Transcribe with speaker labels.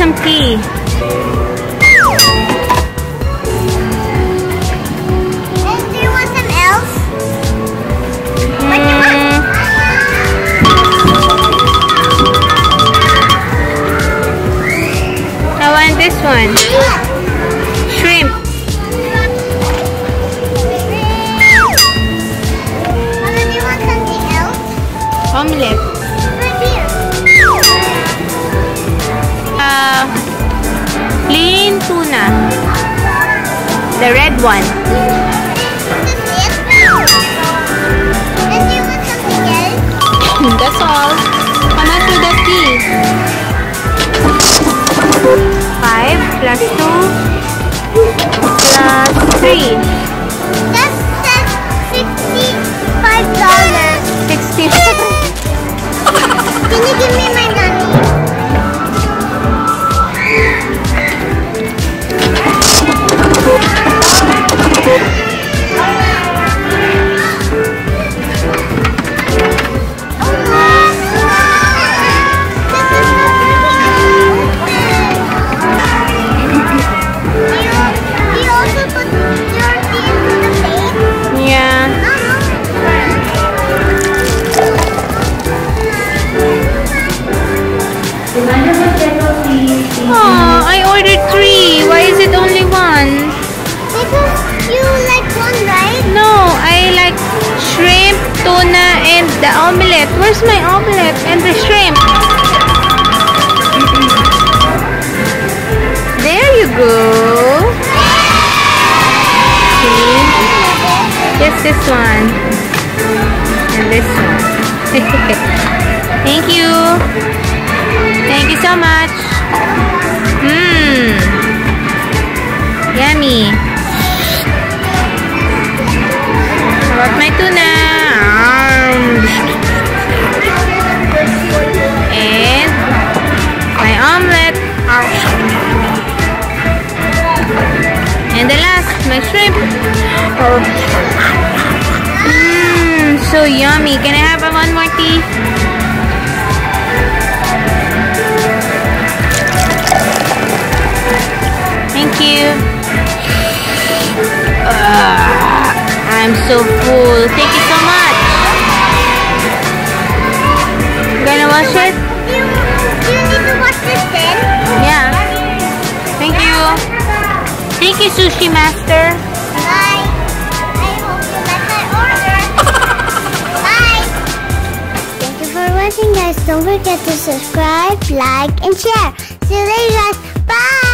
Speaker 1: some tea.
Speaker 2: Do you want some else? What do you want?
Speaker 1: I want this one. Shrimp.
Speaker 2: Mama, do you want something else?
Speaker 1: Omelette.
Speaker 2: Right here.
Speaker 1: Plain tuna. The red one.
Speaker 2: This is it? And do you want something else?
Speaker 1: That's all. How much would that be? 5 plus 2 plus 3.
Speaker 2: That says $65.
Speaker 1: 60.
Speaker 2: Can you give me my money?
Speaker 1: Oh, I ordered 3. Why is it only 1?
Speaker 2: Because you like one, right?
Speaker 1: No, I like shrimp, tuna, and the omelette. Where's my omelette and the shrimp? There you go. See? Just this one. And this one. Thank you. Thank you so much. Mmm. Yummy. How about my tuna? And my omelette. And the last, my shrimp. Mmm, so yummy. Can I have one more tea? Thank you. I'm so full. Thank you so much. Gonna wash it?
Speaker 2: Do you need to wash this then?
Speaker 1: Yeah. Thank you. Thank you, Sushi Master.
Speaker 2: Bye. I hope you like my order. Bye. Thank you for watching, guys. Don't forget to subscribe, like, and share. See you later, guys. Bye.